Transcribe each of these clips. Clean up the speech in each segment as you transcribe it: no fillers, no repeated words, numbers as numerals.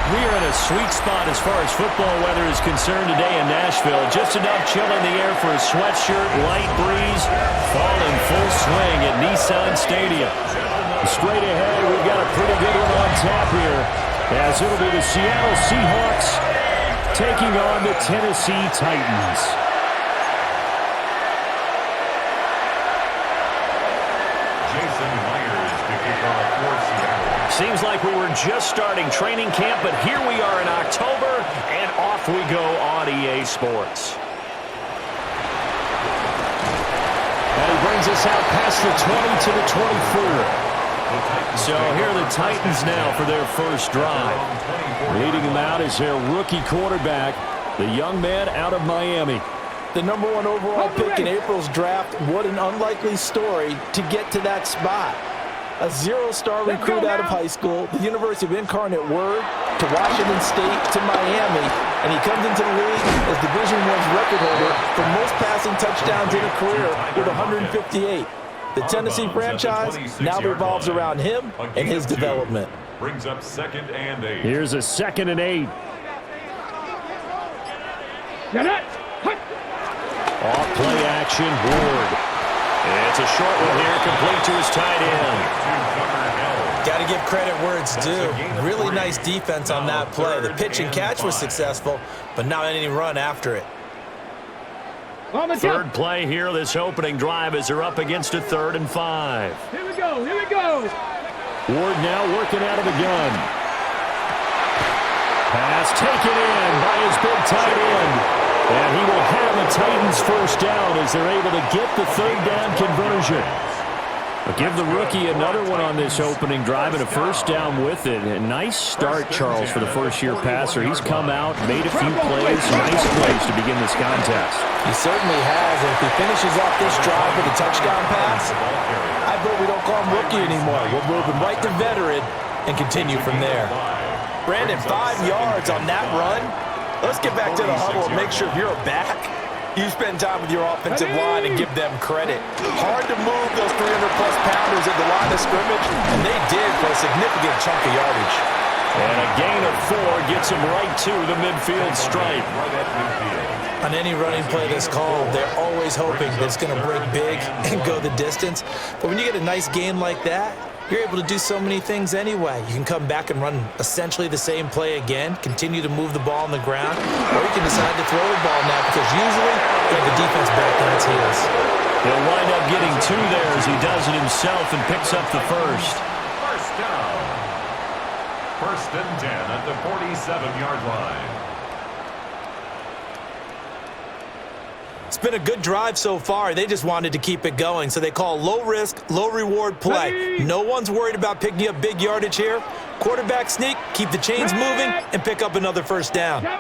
We are in a sweet spot as far as football weather is concerned today in Nashville. Just enough chill in the air for a sweatshirt, light breeze, fall in full swing at Nissan Stadium. Straight ahead, we've got a pretty good one on tap here, as it'll be the Seattle Seahawks taking on the Tennessee Titans. Seems like we were just starting training camp, but here we are in October, and off we go on EA Sports. And he brings us out past the 20 to the 24. So here are the Titans now for their first drive. Leading them out is their rookie quarterback, the young man out of Miami. The #1 overall pick in April's draft. What an unlikely story to get to that spot. A zero-star recruit out of high school, the University of Incarnate Word, to Washington State, to Miami, and he comes into the league as Division I's record holder for most passing touchdowns in a career with 158. The Tennessee franchise now revolves around him and his development. Brings up 2nd and 8. Here's a 2nd and 8. Off play action, Ward. It's a short one here, complete to his tight end. Got to give credit where it's due. Really nice defense on that play. The pitch and catch was successful, but not any run after it. Third play here, this opening drive, as they're up against a 3rd and 5. Here we go, here we go. Ward now working out of the gun. Pass taken in by his big tight end. And he will have the Titans first down as they're able to get the 3rd down conversion. But give the rookie another one on this opening drive and a first down with it. A nice start, Charles, for the first-year passer. He's come out, made a few plays, nice plays to begin this contest. He certainly has, and if he finishes off this drive with a touchdown pass, I vote we don't call him rookie anymore. We'll move him right to veteran and continue from there. Brandon, 5 yards on that run. Let's get back to the huddle and make sure if you're a back, you spend time with your offensive line and give them credit. Hard to move those 300-plus pounders at the line of scrimmage, and they did for a significant chunk of yardage. And a gain of 4 gets him right to the midfield stripe. On any running play that's called, they're always hoping that it's going to break big and go the distance. But when you get a nice gain like that, you're able to do so many things anyway. You can come back and run essentially the same play again, continue to move the ball on the ground, or you can decide to throw the ball now because usually you have the defense back on its heels. He'll wind up getting 2 there as he does it himself and picks up the first. First down. 1st and 10 at the 47-yard line. It's been a good drive so far. They just wanted to keep it going, so they call low-risk, low-reward play. No one's worried about picking up big yardage here. Quarterback sneak, keep the chains moving, and pick up another first down. On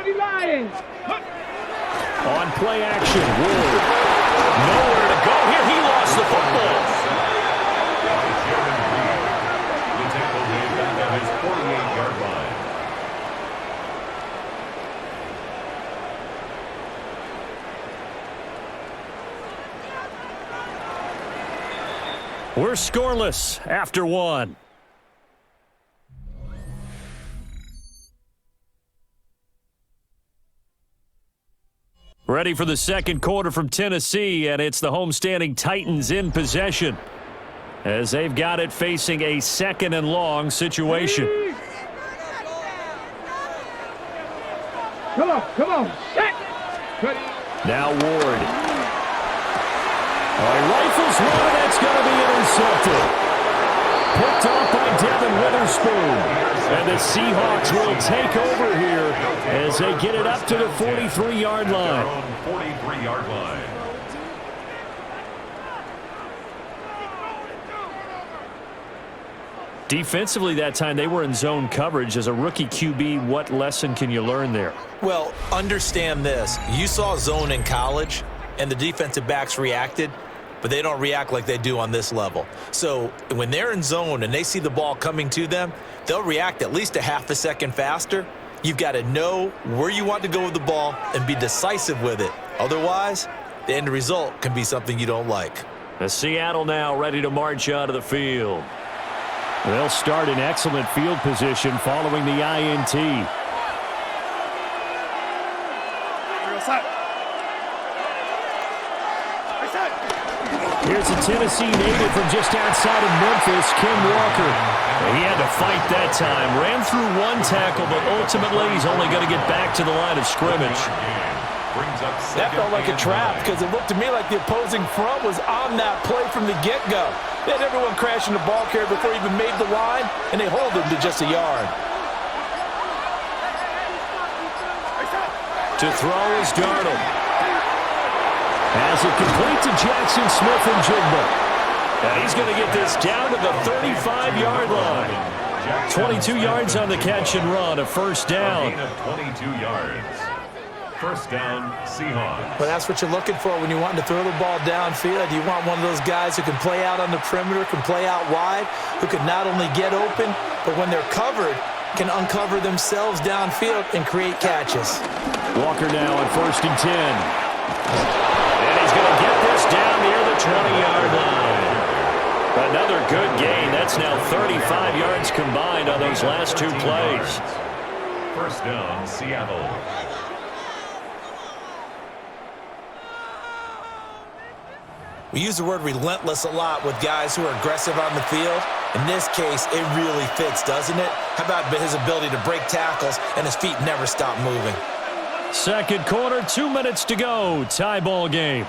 play action, Ward. Nowhere to go here. He lost the football. The tackle made back at his 48-yard line. We're scoreless after 1. Ready for the 2nd quarter from Tennessee, and it's the homestanding Titans in possession as they've got it facing a 2nd and long situation. Come on. Now Ward. Rifles one, that's going to be intercepted. Picked off by Devin Witherspoon. And the Seahawks will take over here as they get it up to the 43-yard line. 43-yard line. Defensively that time, they were in zone coverage. As a rookie QB, what lesson can you learn there? Well, understand this. You saw zone in college, and the defensive backs reacted, but they don't react like they do on this level. So when they're in zone and they see the ball coming to them, they'll react at least a half a second faster. You've got to know where you want to go with the ball and be decisive with it. Otherwise, the end result can be something you don't like. The Seattle now ready to march out of the field. They'll start in excellent field position following the INT. Here's a Tennessee native from just outside of Memphis, Kim Walker. He had to fight that time. Ran through one tackle, but ultimately he's only going to get back to the line of scrimmage. That felt like a trap because it looked to me like the opposing front was on that play from the get-go. They had everyone crashing the ball carrier before he even made the line, and they hold him to just a yard. To throw is Darnold. As it complete to Jackson Smith and Jigba. And he's going to get this down to the 35-yard line. 22 yards on the catch and run, a first down. A gain of 22 yards. First down, Seahawks. Well, that's what you're looking for when you want to throw the ball downfield. You want one of those guys who can play out on the perimeter, can play out wide, who can not only get open, but when they're covered, can uncover themselves downfield and create catches. Walker now on 1st and 10. And he's going to get this down near the 20-yard line. Another good gain. That's now 35 yards combined on those last two plays. First down, Seattle. We use the word relentless a lot with guys who are aggressive on the field. In this case, it really fits, doesn't it? How about his ability to break tackles and his feet never stop moving? Second quarter, 2 minutes to go. Tie ball game.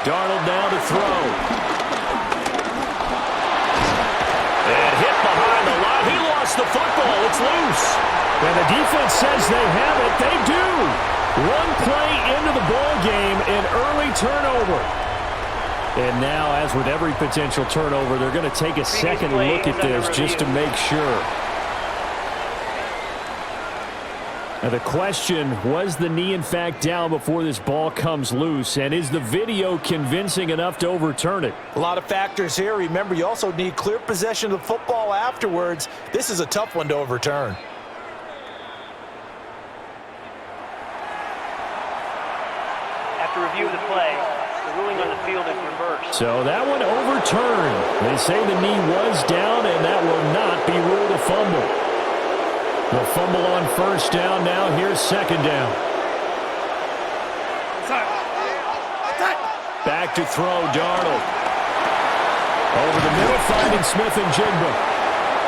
Darnold now to throw. And hit behind the line. He lost the football. It's loose. And the defense says they have it. They do. One play into the ball game, an early turnover. And now, as with every potential turnover, they're going to take a second look at this just to make sure. Now the question, was the knee in fact down before this ball comes loose? And is the video convincing enough to overturn it? A lot of factors here. Remember, you also need clear possession of the football afterwards. This is a tough one to overturn. After review of the play, the ruling on the field is reversed. So that one overturned. They say the knee was down, and that will not be ruled a fumble. The fumble on first down. Now here's second down. Back to throw, Darnold. Over the middle, finding Smith and Jigba.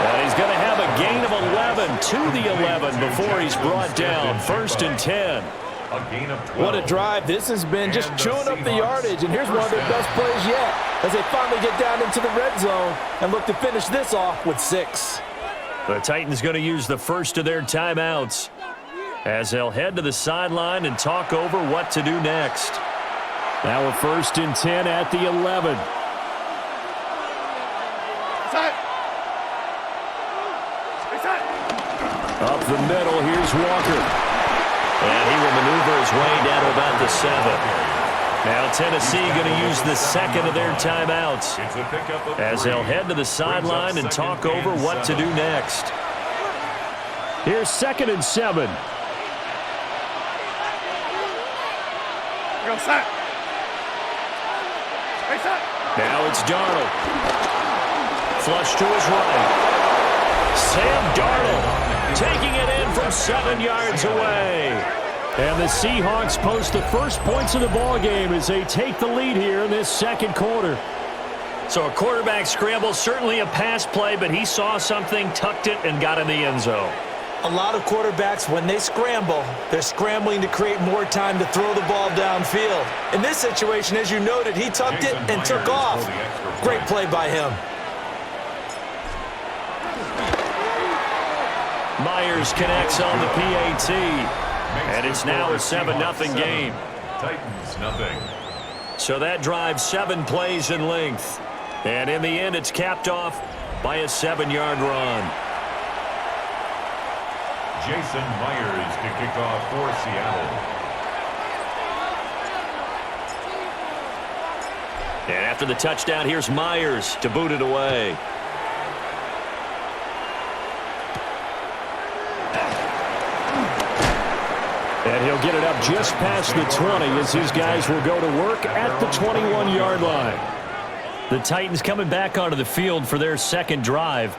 And he's going to have a gain of 11 to the 11 before he's brought down. 1st and 10. A gain of 12. What a drive this has been, just chewing up the yardage. And here's one of their best plays yet as they finally get down into the red zone and look to finish this off with 6. The Titans going to use the first of their timeouts as they'll head to the sideline and talk over what to do next. Now a 1st and 10 at the 11. Up the middle, here's Walker. And he will maneuver his way down to about the 7. Now Tennessee going to use the second of their timeouts as they'll head to the sideline and talk over what to do next. Here's 2nd and 7. Now it's Darnold. Flush to his right. Sam Darnold taking it in from 7 yards away. And the Seahawks post the first points of the ball game as they take the lead here in this second quarter. So a quarterback scramble, certainly a pass play, but he saw something, tucked it, and got in the end zone. A lot of quarterbacks, when they scramble, they're scrambling to create more time to throw the ball downfield. In this situation, as you noted, he tucked it and took off. Great play by him. Myers connects on the PAT. And it's now a 7-0 game. Titans, nothing. So that drives 7 plays in length. And in the end, it's capped off by a 7-yard run. Jason Myers to kick off for Seattle. And after the touchdown, here's Myers to boot it away. And he'll get it up just past the 20 as his guys will go to work at the 21-yard line. The Titans coming back onto the field for their second drive.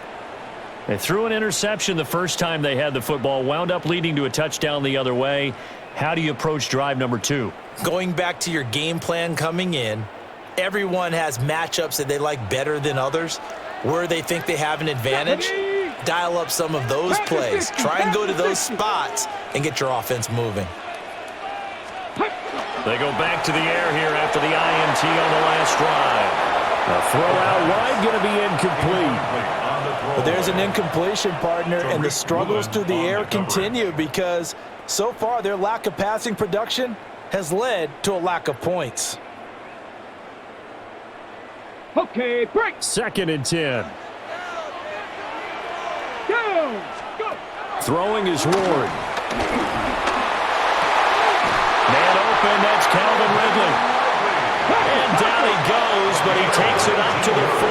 They threw an interception the first time they had the football, wound up leading to a touchdown the other way. How do you approach drive number 2? Going back to your game plan coming in, everyone has matchups that they like better than others. Where they think they have an advantage, dial up some of those plays. Try and go to those spots and get your offense moving. They go back to the air here after the INT on the last drive. A throw out wide, going to be incomplete. But there's an incompletion, partner, and the struggles through the air continue because so far their lack of passing production has led to a lack of points. Okay, break. 2nd and 10. Go. Go. Throwing is Ward. Man open, that's Calvin Ridley. And down he goes, but he takes it up to the 40.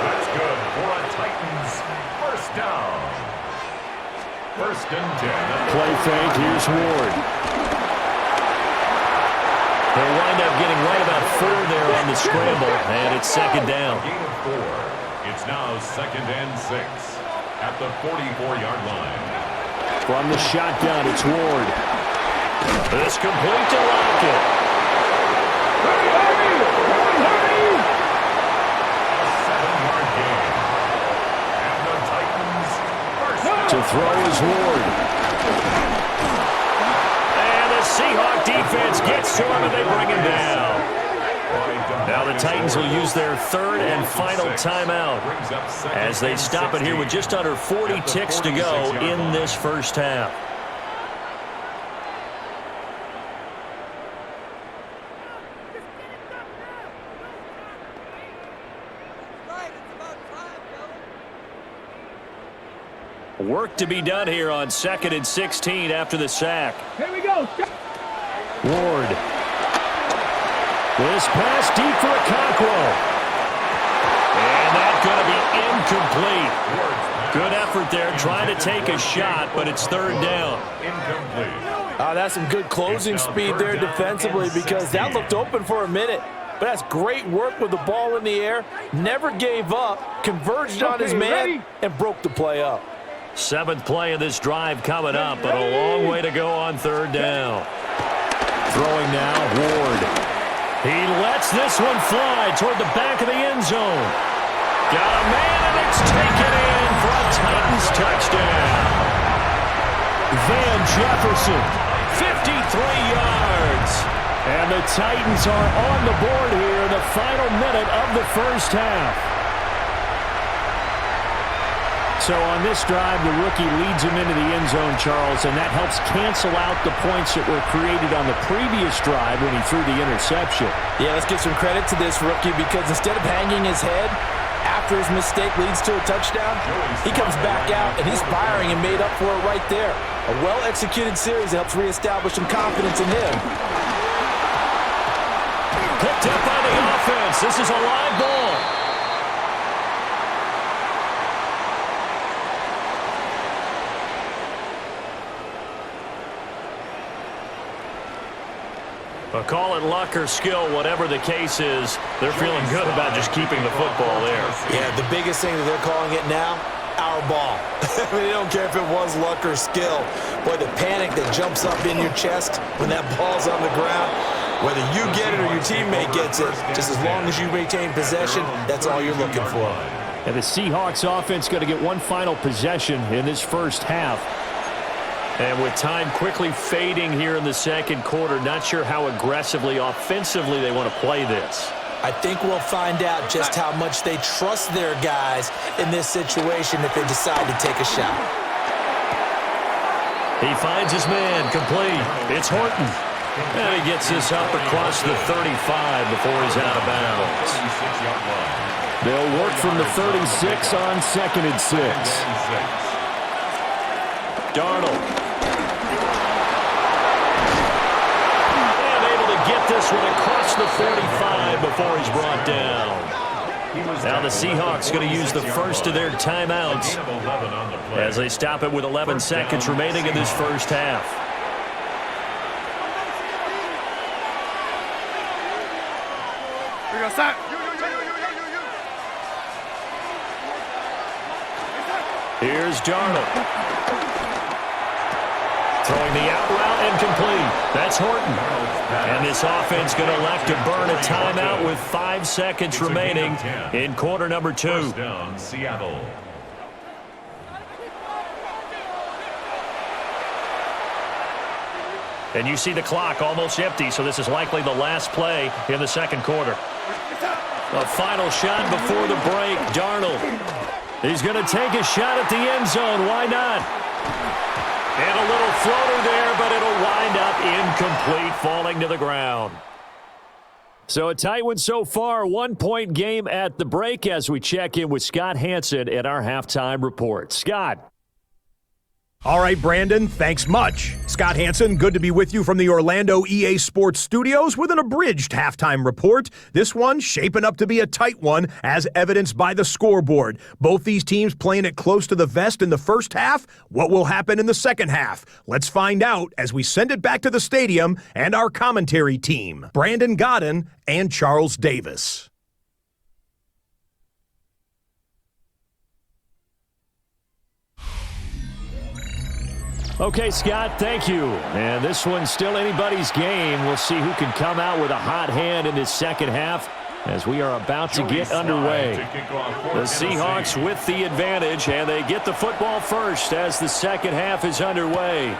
That's good for a Titans first down. 1st and 10. Play fake, here's Ward. They'll wind up getting right about 4 there on the scramble, and it's 2nd down. Gain of 4. It's now 2nd and 6 at the 44-yard line. From the shotgun, it's Ward. This complete to Lockett. A 7-yard gain. And the Titans first down. To throw is Ward. And the Seahawks defense gets to him and they bring him down. Now the Titans will use their 3rd and final timeout as they stop it here with just under 40 ticks to go in this first half. Work to be done here on 2nd and 16 after the sack. Here we go. Ward. This pass deep for a Cockrell. And that's going to be incomplete. Good effort there trying to take a shot, but it's 3rd down. Incomplete. That's some good closing speed there defensively because that looked open for a minute. But that's great work with the ball in the air. Never gave up, converged on his man, and broke the play up. 7th play of this drive coming up, but a long way to go on 3rd down. Throwing now, Ward. He lets this one fly toward the back of the end zone. Got a man, and it's taken in for a Titans touchdown. Van Jefferson, 53 yards. And the Titans are on the board here in the final minute of the first half. So on this drive, the rookie leads him into the end zone, Charles, and that helps cancel out the points that were created on the previous drive when he threw the interception. Yeah, let's give some credit to this rookie because instead of hanging his head after his mistake leads to a touchdown, he comes back out and he's firing and made up for it right there. A well-executed series helps reestablish some confidence in him. Picked up by the offense. This is a live ball. But call it luck or skill, whatever the case is, they're feeling good about just keeping the football there. Yeah, the biggest thing that they're calling it now, our ball. I mean, they don't care if it was luck or skill. Boy, the panic that jumps up in your chest when that ball's on the ground, whether you get it or your teammate gets it, just as long as you maintain possession, that's all you're looking for. And the Seahawks offense going to get one final possession in this first half. And with time quickly fading here in the second quarter, not sure how aggressively, offensively they want to play this. I think we'll find out just how much they trust their guys in this situation if they decide to take a shot. He finds his man, complete. It's Horton. And he gets this up across the 35 before he's out of bounds. They'll work from the 36 on 2nd and 6. Darnold. Get this one across the 45 before he's brought down. Now the Seahawks going to use the first of their timeouts as they stop it with 11 seconds remaining in this first half. Here's Darnold. Throwing the out route incomplete. That's Horton. And this offense going to elect to burn a timeout with 5 seconds remaining in quarter number 2. First down, Seattle. And you see the clock almost empty, so this is likely the last play in the second quarter. A final shot before the break. Darnold. He's going to take a shot at the end zone. Why not? And a little floater there, but it'll wind up incomplete, falling to the ground. So a tight one so far, 1-point game at the break as we check in with Scott Hanson at our halftime report. Scott. All right, Brandon, thanks much. Scott Hanson, good to be with you from the Orlando EA Sports Studios with an abridged halftime report. This one shaping up to be a tight one, as evidenced by the scoreboard. Both these teams playing it close to the vest in the first half. What will happen in the second half? Let's find out as we send it back to the stadium and our commentary team, Brandon Godden and Charles Davis. Okay, Scott, thank you. And this one's still anybody's game. We'll see who can come out with a hot hand in this second half as we are about to get underway. The Seahawks with the advantage, and they get the football first as the second half is underway.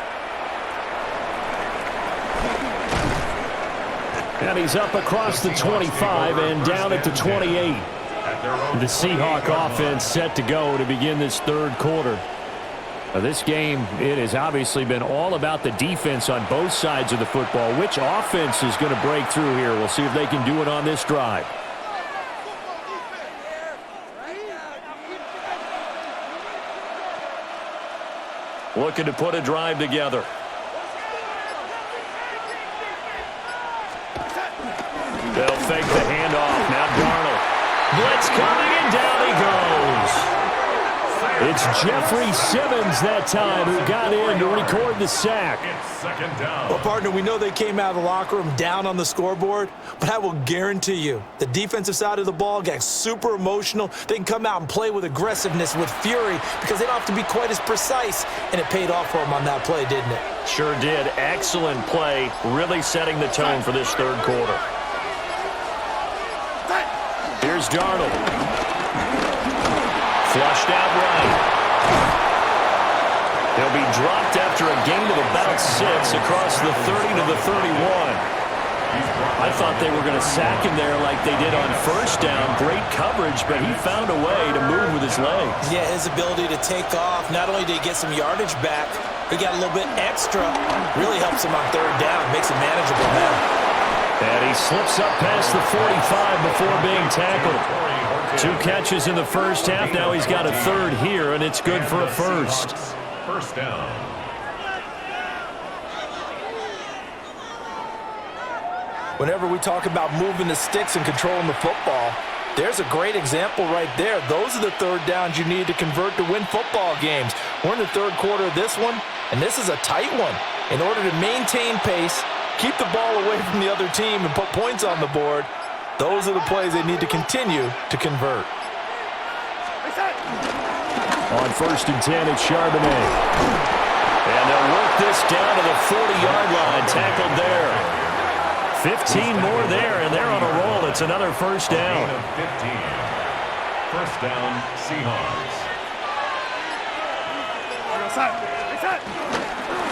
And he's up across the 25 and down at the 28. The Seahawk offense set to go to begin this third quarter. This game, it has obviously been all about the defense on both sides of the football. Which offense is going to break through here? We'll see if they can do it on this drive. Looking to put a drive together. They'll fake the handoff. Now Darnold. Blitz coming, and down he goes. It's Jeffrey Simmons that time who got in to record the sack. Second down. Well, partner, we know they came out of the locker room down on the scoreboard, but I will guarantee you the defensive side of the ball got super emotional. They can come out and play with aggressiveness, with fury, because they don't have to be quite as precise, and it paid off for them on that play, didn't it? Sure did. Excellent play, really setting the tone for this third quarter. Here's Darnold. Flushed out right. He'll be dropped after a gain of about 6 across the 30 to the 31. I thought they were going to sack him there like they did on first down. Great coverage, but he found a way to move with his legs. Yeah, his ability to take off. Not only did he get some yardage back, he got a little bit extra. Really helps him on third down. Makes it manageable now. And he slips up past the 45 before being tackled. 2 catches in the first half. Now he's got a third here, and it's good for a first. First down. Whenever we talk about moving the sticks and controlling the football, there's a great example right there. Those are the third downs you need to convert to win football games. We're in the third quarter of this one, and this is a tight one. In order to maintain pace, keep the ball away from the other team, and put points on the board, those are the plays they need to continue to convert. On first and 10, it's Charbonnet. And they'll work this down to the 40-yard line. Tackled there. 15 more there, and they're on a roll. It's another first down. 15. First down, Seahawks.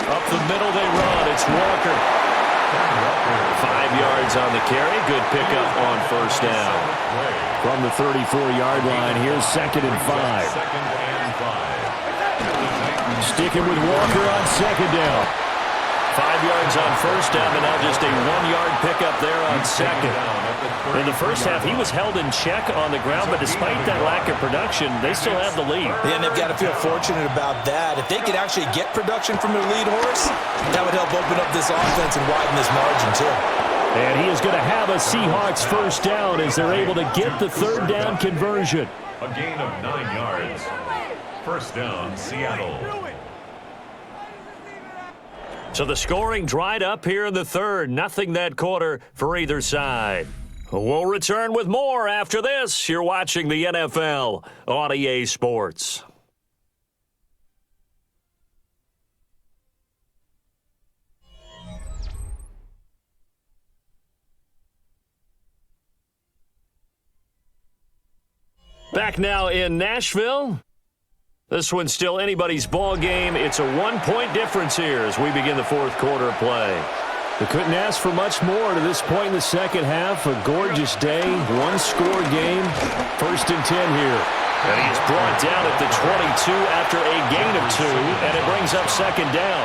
Up the middle they run. It's Walker. 5 yards on the carry. Good pickup on first down. From the 34-yard line, here's second and 5. Sticking with Walker on second down. 5 yards on first down, and now just a 1-yard pickup there on second. In the first half, he was held in check on the ground, but despite that lack of production, they still have the lead. Yeah, and they've got to feel fortunate about that. If they could actually get production from their lead horse, that would help open up this offense and widen this margin, too. And he is going to have a Seahawks first down as they're able to get the third down conversion. A gain of 9 yards. First down, Seattle. So the scoring dried up here in the third. Nothing that quarter for either side. We'll return with more after this. You're watching the NFL on EA Sports. Back now in Nashville. This one's still anybody's ball game. It's a 1-point difference here as we begin the fourth quarter of play. We couldn't ask for much more to this point in the second half. A gorgeous day, one-score game. 1st and 10 here. And he is brought down at the 22 after a gain of 2, and it brings up 2nd down.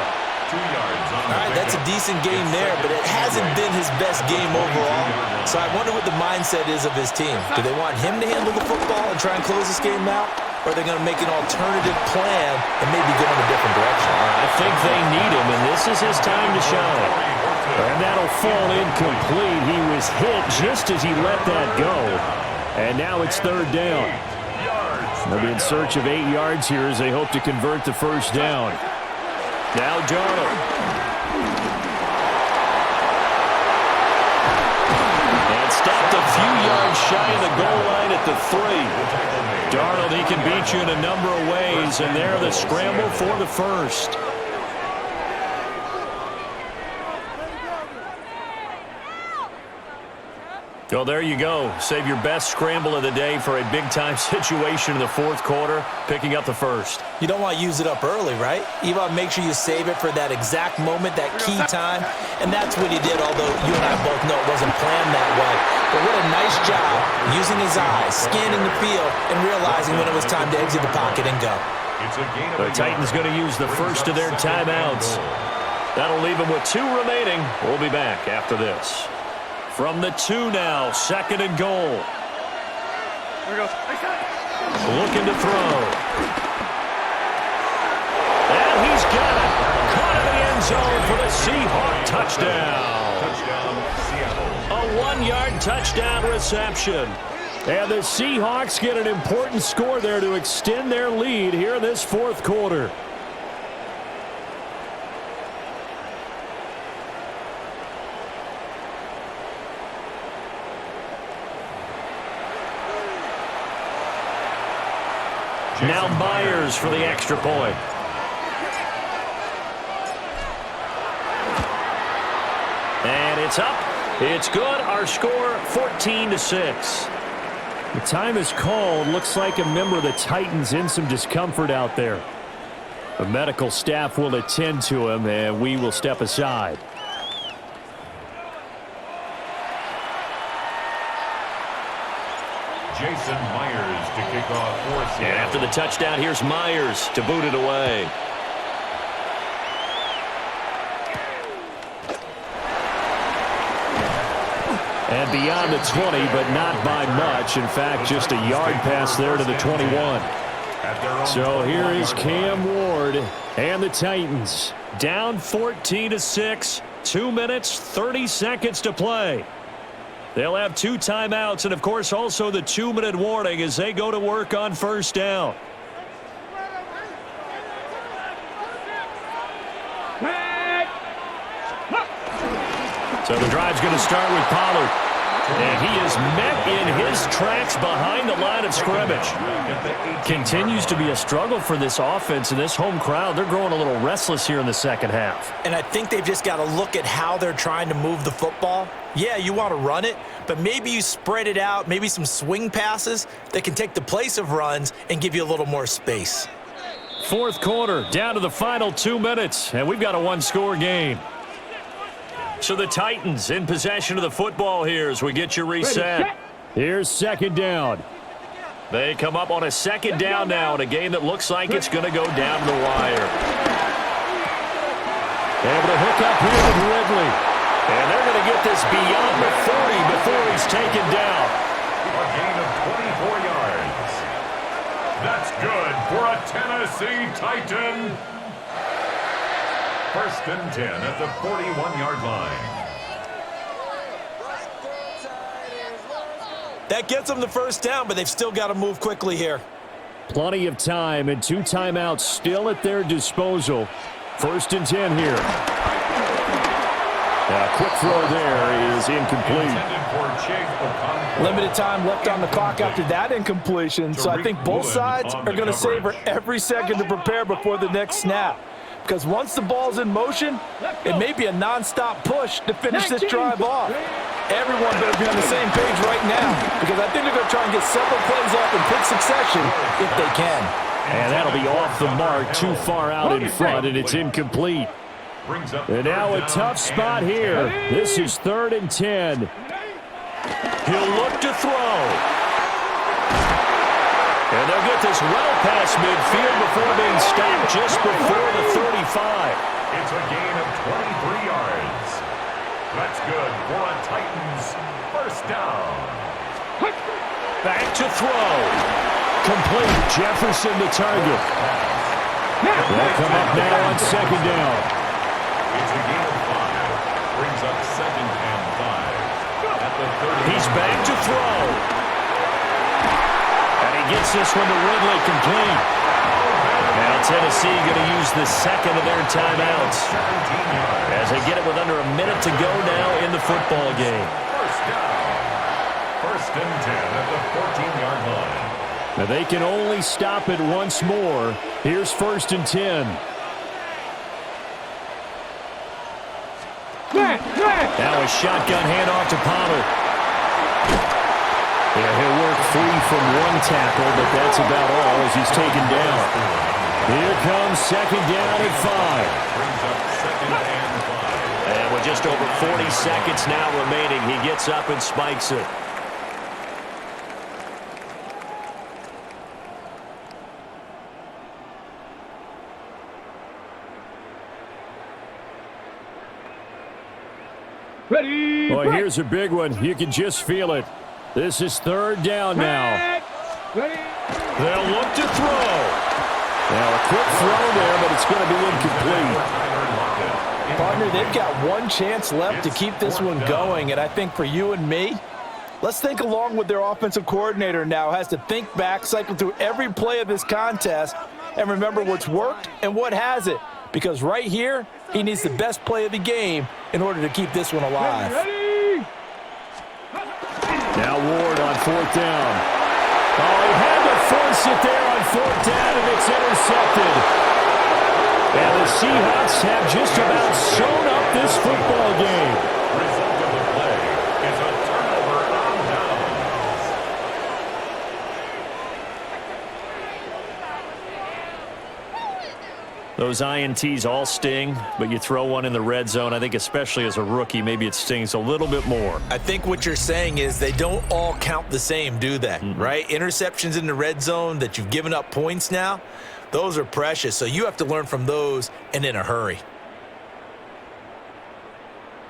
2 yards on All right, that's a decent game there, but it hasn't been his best game overall. So I wonder what the mindset is of his team. Do they want him to handle the football and try and close this game out? Or are they going to make an alternative plan and maybe go in a different direction? I think they need him, and this is his time to shine. And that'll fall incomplete. He was hit just as he let that go. And now it's 3rd down. They'll be in search of 8 yards here as they hope to convert the 1st down. Now Darnold. And stopped a few yards shy of the goal line at the 3. Darnold, he can beat you in a number of ways, and there the scramble for the 1st. Well, there you go. Save your best scramble of the day for a big-time situation in the 4th quarter, picking up the 1st. You don't want to use it up early, right? You want to make sure you save it for that exact moment, that key time, and that's what he did, although you and I both know it wasn't planned that way. But what a nice job using his eyes, scanning the field, and realizing when it was time to exit the pocket and go. The Titans going to use the 1st of their timeouts. That'll leave them with 2 remaining. We'll be back after this. From the 2 now, 2nd and goal. Here we go. Looking to throw. And he's got it. Caught in the end zone for the Seahawks touchdown. A 1-yard touchdown reception. And the Seahawks get an important score there to extend their lead here in this 4th quarter. Now Myers for the extra point. And it's up. It's good. Our score, 14-6. The time is called. Looks like a member of the Titans in some discomfort out there. The medical staff will attend to him, and we will step aside. Jason Myers to kick off for Seattle. And after the touchdown, here's Myers to boot it away. And beyond the 20, but not by much. In fact, just a yard pass there to the 21. So here is Cam Ward and the Titans. Down 14-6, 2 minutes, 30 seconds to play. They'll have 2 timeouts and, of course, also the 2-minute warning as they go to work on 1st down. So the drive's going to start with Pollard. And he is met in his tracks behind the line of scrimmage. Continues to be a struggle for this offense and this home crowd. They're growing a little restless here in the 2nd half. And I think they've just got to look at how they're trying to move the football. Yeah, you want to run it, but maybe you spread it out, maybe some swing passes that can take the place of runs and give you a little more space. 4th quarter, down to the final 2 minutes, and we've got a 1-score game. So the Titans in possession of the football here as we get you reset. Here's 2nd down. They come up on a 2nd down now in a game that looks like it's going to go down to the wire. Able to hook up here with Ridley. And they're going to get this beyond the 40 before he's taken down. A gain of 24 yards. That's good for a Tennessee Titan. 1st and 10 at the 41-yard line. That gets them the 1st down, but they've still got to move quickly here. Plenty of time and 2 timeouts still at their disposal. 1st and 10 here. A quick throw there is incomplete. Intended for Chig Limited time left on the clock after that incompletion, so I think both sides are going to savor every second to prepare before the next snap. Because once the ball's in motion, it may be a non-stop push to finish this drive off. Everyone better be on the same page right now, because I think they're going to try and get several plays off in quick succession if they can. And that'll be off the mark, too far out in front, and it's incomplete. And now a tough spot here. This is 3rd and 10. He'll look to throw. And they'll get this well past midfield before being stopped just before the 35. It's a gain of 23 yards. That's good for a Titans first down. Back to throw. Complete. Jefferson to target. They'll come up now on 2nd down. It's a gain of 5. Brings up 2nd and 5. At the 30. He's back to throw. And he gets this one to Ridley complete. Now Tennessee going to use the second of their timeouts as they get it with under a minute to go now in the football game. First down. 1st and 10 at the 14-yard line. Now they can only stop it once more. Here's 1st and 10. Now a shotgun handoff to Pollard. Yeah, he'll work free from one tackle, but that's about all as he's taken down. Here comes 2nd down at 5. Brings up 2nd and 5. And with just over 40 seconds now remaining, he gets up and spikes it. Ready. Boy, here's a big one. You can just feel it. This is 3rd down now. Ready. They'll look to throw. Now a quick throw there, but it's going to be incomplete. Partner, they've got one chance left to keep this one going, and I think for you and me, let's think along with their offensive coordinator now has to think back, cycle through every play of this contest, and remember what's worked and what hasn't. Because right here, he needs the best play of the game in order to keep this one alive. Ready. Now Ward on 4th down. Oh, he had to force it there on 4th down, and it's intercepted. And the Seahawks have just about sewn up this football game. Result of the play is a turnover on downs. Those INTs all sting, but you throw one in the red zone, I think especially as a rookie, maybe it stings a little bit more. I think what you're saying is they don't all count the same, do they? Right? Interceptions in the red zone that you've given up points now, those are precious. So you have to learn from those and in a hurry.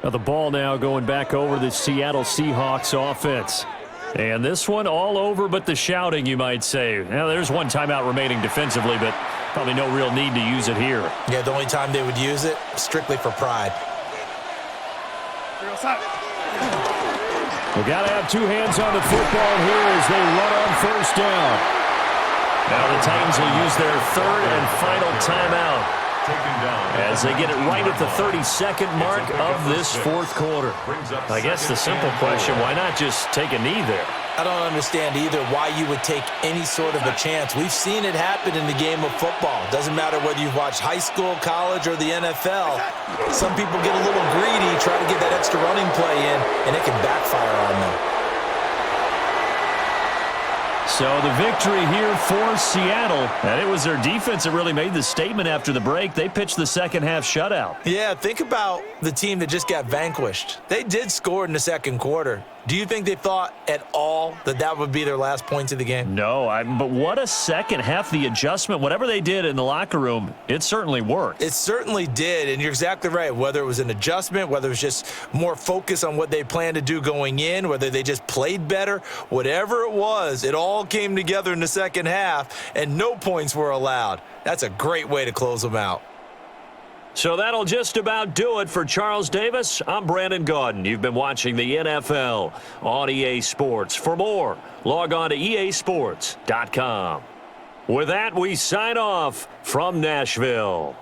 Now the ball now going back over the Seattle Seahawks offense. And this one all over but the shouting, you might say. Now there's one timeout remaining defensively, but probably no real need to use it here. Yeah, the only time they would use it, strictly for pride. We've got to have two hands on the football here as they run on 1st down. Now the Titans will use their 3rd and final timeout as they get it right at the 32nd mark of this 4th quarter. I guess the simple question, why not just take a knee there? I don't understand either why you would take any sort of a chance. We've seen it happen in the game of football. Doesn't matter whether you've watched high school, college, or the NFL. Some people get a little greedy, try to get that extra running play in, and it can backfire on them. So the victory here for Seattle, and it was their defense that really made the statement after the break. They pitched the second half shutout. Yeah, think about the team that just got vanquished. They did score in the 2nd quarter. Do you think they thought at all that that would be their last points of the game? No, but what a second half. The adjustment, whatever they did in the locker room, it certainly worked. It certainly did, and you're exactly right. Whether it was an adjustment, whether it was just more focus on what they planned to do going in, whether they just played better, whatever it was, it all came together in the 2nd half, and no points were allowed. That's a great way to close them out. So that'll just about do it for Charles Davis. I'm Brandon Gaudin. You've been watching the NFL on EA Sports. For more, log on to easports.com. With that, we sign off from Nashville.